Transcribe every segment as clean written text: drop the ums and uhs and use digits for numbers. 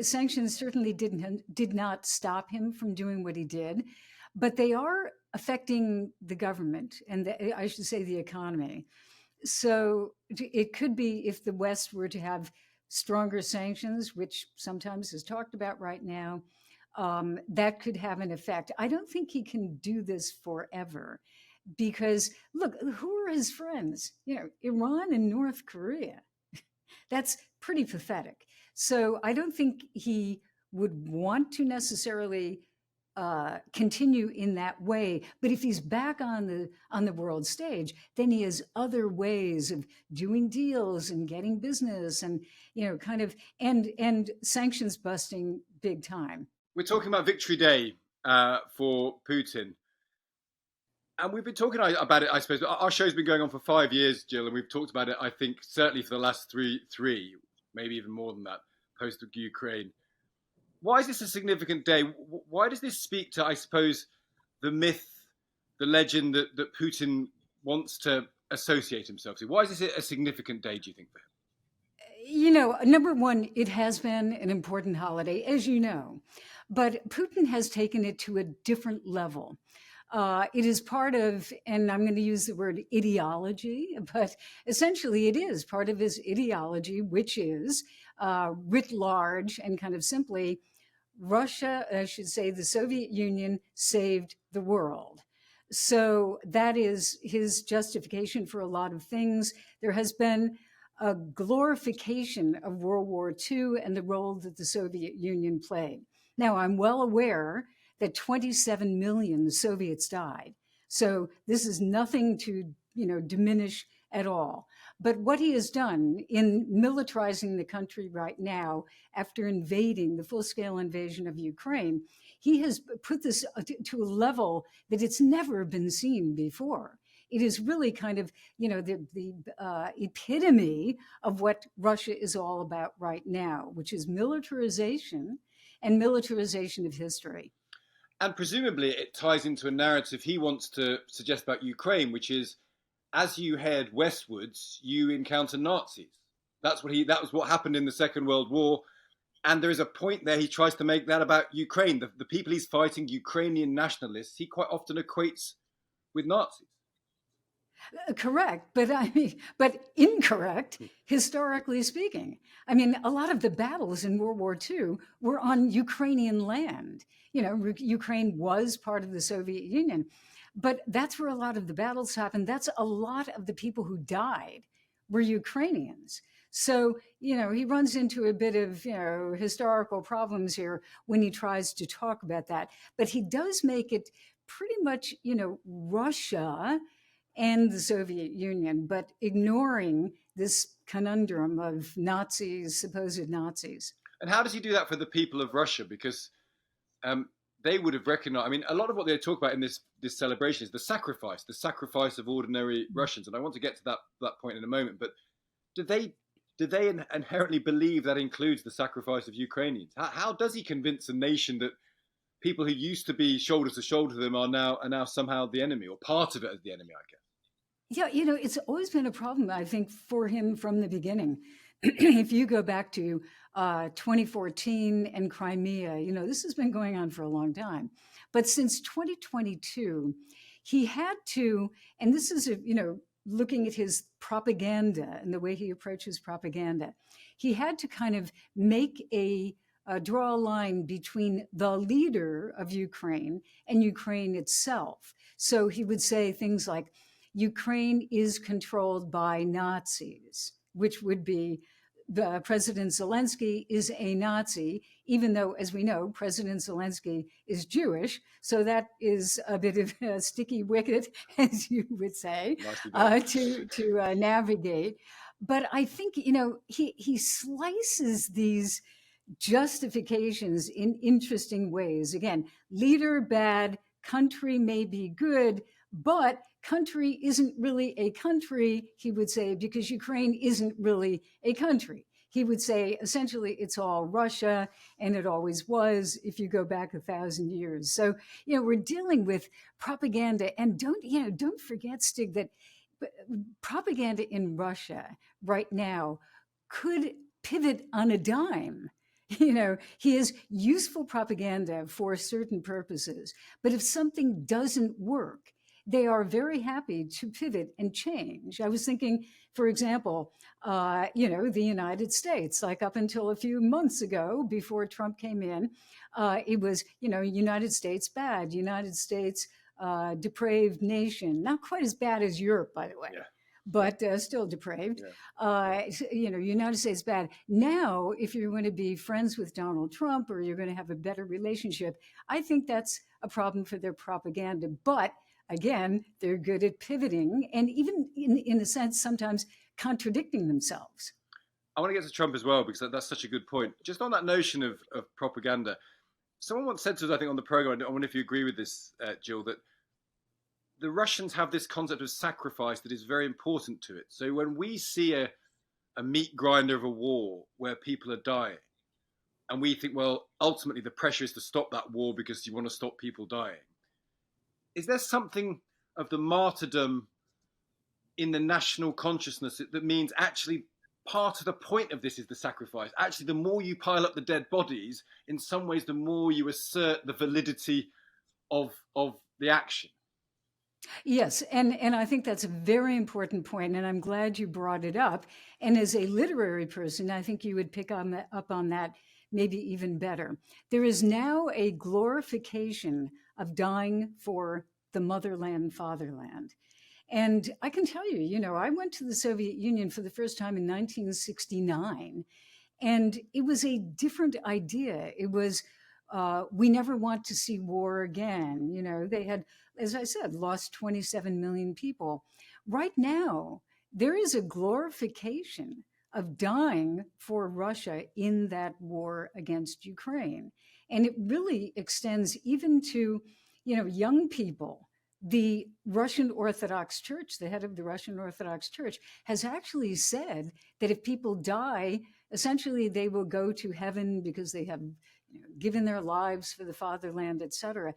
sanctions certainly did not stop him from doing what he did, but they are affecting the government and I should say the economy. So it could be if the West were to have stronger sanctions, which sometimes is talked about right now, that could have an effect. I don't think he can do this forever because look, who are his friends? Iran and North Korea. That's pretty pathetic. So I don't think he would want to necessarily continue in that way. But if he's back on the world stage, then he has other ways of doing deals and getting business, and kind of and sanctions busting big time. We're talking about Victory Day for Putin. And we've been talking about it, I suppose. Our show's been going on for 5 years, Jill, and we've talked about it, I think, certainly for the last three, maybe even more than that, post-Ukraine. Why is this a significant day? Why does this speak to, I suppose, the myth, the legend that Putin wants to associate himself to? Why is this a significant day, do you think, for him? Number one, it has been an important holiday, as you know, but Putin has taken it to a different level. It is part of, and I'm going to use the word ideology, but essentially it is part of his ideology, which is writ large and kind of simply, Russia, I should say, the Soviet Union saved the world. So that is his justification for a lot of things. There has been a glorification of World War II and the role that the Soviet Union played. Now, I'm well aware that 27 million Soviets died. So this is nothing to, diminish at all. But what he has done in militarizing the country right now, after invading the full-scale invasion of Ukraine, he has put this to a level that it's never been seen before. It is really kind of, the epitome of what Russia is all about right now, which is militarization and militarization of history. And presumably it ties into a narrative he wants to suggest about Ukraine, which is, as you head westwards, you encounter Nazis. That was what happened in the Second World War. And there is a point there he tries to make that about Ukraine. The people he's fighting, Ukrainian nationalists, he quite often equates with Nazis. Correct, but incorrect, historically speaking. I mean, a lot of the battles in World War II were on Ukrainian land. Ukraine was part of the Soviet Union, but that's where a lot of the battles happened. That's a lot of the people who died were Ukrainians. So, he runs into a bit of, historical problems here when he tries to talk about that. But he does make it pretty much, Russia and the Soviet Union, but ignoring this conundrum of Nazis, supposed Nazis. And how does he do that for the people of Russia? Because they would have recognized, a lot of what they talk about in this celebration is the sacrifice of ordinary Russians. And I want to get to that point in a moment. But do they inherently believe that includes the sacrifice of Ukrainians? How does he convince a nation that people who used to be shoulder to shoulder with them are now somehow the enemy, or part of it as the enemy, I guess? Yeah, it's always been a problem, I think, for him from the beginning. If you go back to 2014 and Crimea, this has been going on for a long time. But since 2022, he had to, and this is, looking at his propaganda and the way he approaches propaganda, he had to kind of make draw a line between the leader of Ukraine and Ukraine itself. So he would say things like, Ukraine is controlled by Nazis, which would be President Zelensky is a Nazi, even though, as we know, President Zelensky is Jewish. So that is a bit of a sticky wicket, as you would say, to navigate. But I think, he slices these justifications in interesting ways. Again, leader bad, country may be good, but country isn't really a country, he would say, because Ukraine isn't really a country. He would say, essentially, it's all Russia, and it always was, if you go back 1,000 years. So, we're dealing with propaganda. And don't forget, Stig, that propaganda in Russia right now could pivot on a dime. He is useful propaganda for certain purposes. But if something doesn't work, they are very happy to pivot and change. I was thinking, for example, the United States, like up until a few months ago, before Trump came in, it was, United States bad, United States depraved nation. Not quite as bad as Europe, by the way. Yeah. But still depraved. Yeah. United States bad. Now, if you're going to be friends with Donald Trump or you're going to have a better relationship, I think that's a problem for their propaganda. But again, they're good at pivoting and even, in a sense, sometimes contradicting themselves. I want to get to Trump as well, because that's such a good point. Just on that notion of propaganda, someone once said to us, I think, on the program, I wonder if you agree with this, Jill, that the Russians have this concept of sacrifice that is very important to it. So when we see a meat grinder of a war where people are dying, and we think, well, ultimately the pressure is to stop that war because you want to stop people dying. Is there something of the martyrdom in the national consciousness that means actually part of the point of this is the sacrifice? Actually, the more you pile up the dead bodies, in some ways, the more you assert the validity of the action. Yes, and I think that's a very important point, and I'm glad you brought it up. And as a literary person, I think you would pick up on that maybe even better. There is now a glorification of dying for the motherland, fatherland. And I can tell you, I went to the Soviet Union for the first time in 1969, and it was a different idea. It was, we never want to see war again. They had, as I said, lost 27 million people. Right now, there is a glorification of dying for Russia in that war against Ukraine. And it really extends even to, young people. The Russian Orthodox Church, the head of the Russian Orthodox Church, has actually said that if people die, essentially they will go to heaven because they have given their lives for the fatherland, etc.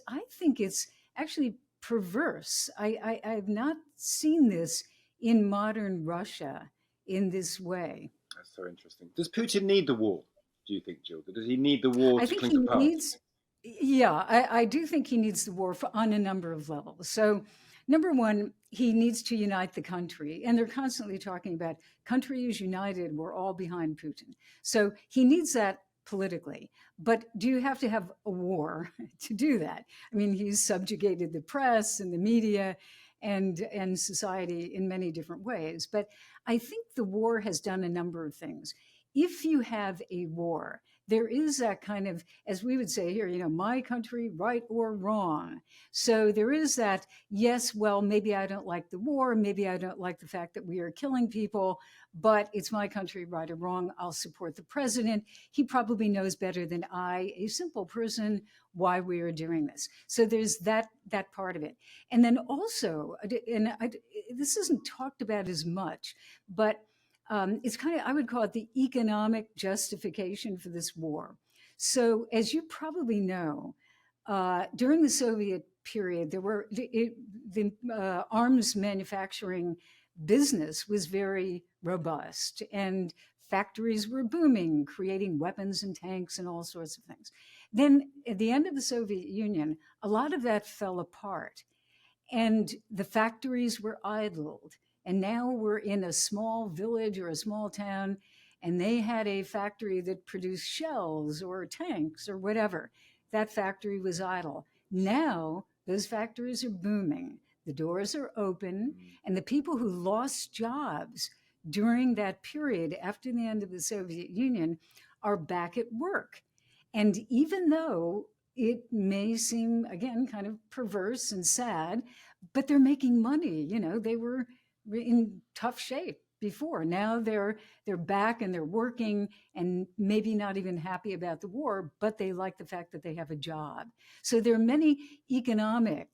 I think it's actually perverse. I've not seen this in modern Russia in this way. That's so interesting. Does Putin need the war, do you think, Jill? Does he need the war I to think cling he to power? needs, yeah, I do think he needs the war on a number of levels. So, number one, he needs to unite the country. And they're constantly talking about country is united, we're all behind Putin. So he needs that politically. But do you have to have a war to do that? I mean, he's subjugated the press and the media and society in many different ways. But I think the war has done a number of things. If you have a war, there is that kind of, as we would say here, my country, right or wrong. So there is that, yes, well, maybe I don't like the war. Maybe I don't like the fact that we are killing people, but it's my country, right or wrong. I'll support the president. He probably knows better than I, a simple person, why we are doing this. So there's that part of it. And then also, this isn't talked about as much, but it's kind of, I would call it the economic justification for this war. So, as you probably know, during the Soviet period, the arms manufacturing business was very robust, and factories were booming, creating weapons and tanks and all sorts of things. Then, at the end of the Soviet Union, a lot of that fell apart, and the factories were idled. And now we're in a small village or a small town, and they had a factory that produced shells or tanks or whatever. That factory was idle. Now those factories are booming. The doors are open, and the people who lost jobs during that period after the end of the Soviet Union are back at work. And even though it may seem, again, kind of perverse and sad, but they're making money. They were in tough shape before. Now they're back and they're working and maybe not even happy about the war, but they like the fact that they have a job. So there are many economic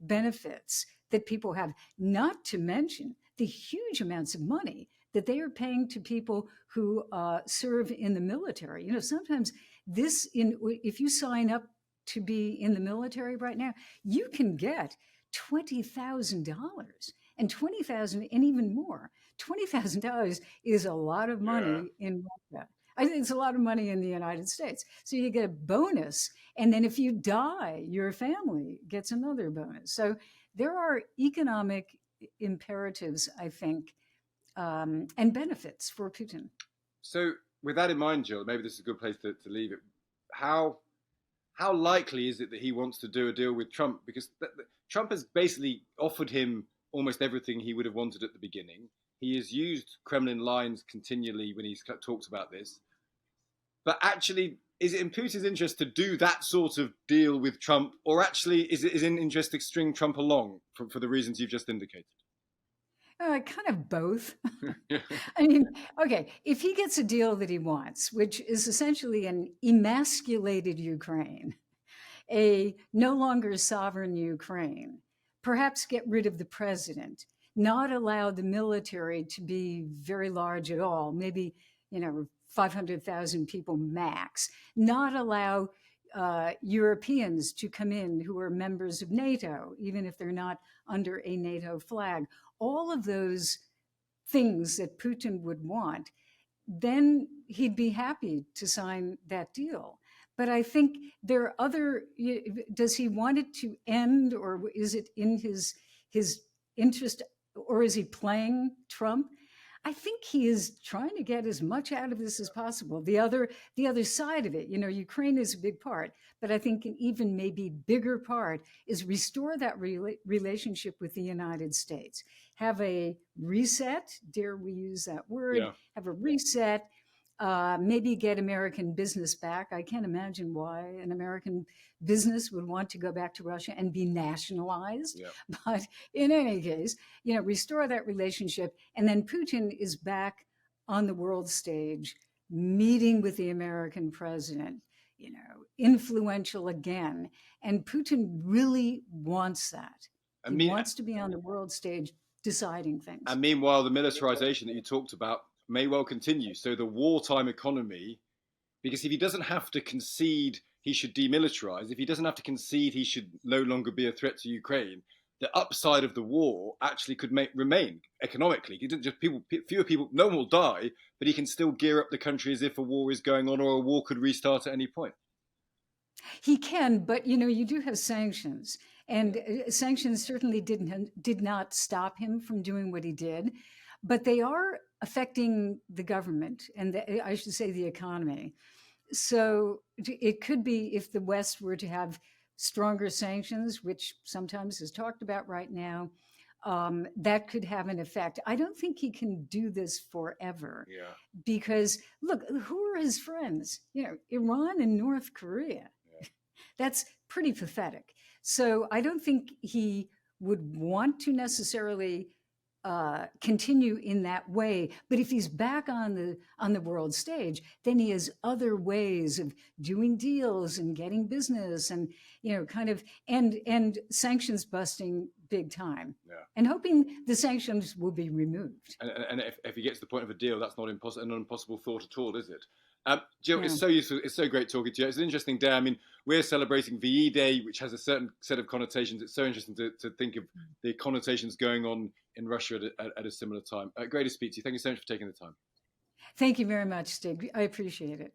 benefits that people have, not to mention the huge amounts of money that they are paying to people who serve in the military. Sometimes if you sign up to be in the military right now, you can get $20,000 and $20,000 and even more. $20,000 is a lot of money in Russia. I think it's a lot of money in the United States. So you get a bonus. And then if you die, your family gets another bonus. So there are economic imperatives, I think, and benefits for Putin. So, with that in mind, Jill, maybe this is a good place to leave it. How how likely is it that he wants to do a deal with Trump? Because Trump has basically offered him almost everything he would have wanted at the beginning. He has used Kremlin lines continually when he's talked about this. But actually, is it in Putin's interest to do that sort of deal with Trump, or actually is it in interest to string Trump along for the reasons you've just indicated? Kind of both. Yeah. I mean, okay, if he gets a deal that he wants, which is essentially an emasculated Ukraine, a no longer sovereign Ukraine, perhaps get rid of the president, not allow the military to be very large at all, maybe, 500,000 people max, not allow Europeans to come in who are members of NATO, even if they're not under a NATO flag. All of those things that Putin would want, then he'd be happy to sign that deal. But I think there are other. Does he want it to end, or is it in his interest, or is he playing Trump? I think he is trying to get as much out of this as possible. The other side of it, Ukraine is a big part, but I think an even maybe bigger part is restore that relationship with the United States. Have a reset, dare we use that word? Yeah. Have a reset. Maybe get American business back. I can't imagine why an American business would want to go back to Russia and be nationalized. Yeah. But in any case, restore that relationship. And then Putin is back on the world stage, meeting with the American president, influential again. And Putin really wants that. He wants to be on the world stage deciding things. And meanwhile, the militarization that you talked about may well continue. So the wartime economy, because if he doesn't have to concede he should demilitarize, if he doesn't have to concede he should no longer be a threat to Ukraine, the upside of the war actually could remain economically. He didn't just fewer people, no one will die, but he can still gear up the country as if a war is going on or a war could restart at any point. He can, but you do have sanctions, and sanctions certainly did not stop him from doing what he did, but they are affecting the government and I should say the economy. So it could be, if the West were to have stronger sanctions, which sometimes is talked about right now, that could have an effect. I don't think he can do this forever. Yeah. Because look, who are his friends? Iran and North Korea. Yeah. That's pretty pathetic. So I don't think he would want to necessarily continue in that way. But if he's back on the world stage, then he has other ways of doing deals and getting business and kind of and sanctions busting big time. Yeah. And hoping the sanctions will be removed. And if he gets to the point of a deal, that's not an impossible thought at all, is it? Jill, Yeah. It's so useful. It's so great talking to you. It's an interesting day. I mean, we're celebrating VE Day, which has a certain set of connotations. It's so interesting to think of the connotations going on in Russia at a similar time. Great to speak to you. Thank you so much for taking the time. Thank you very much, Stig. I appreciate it.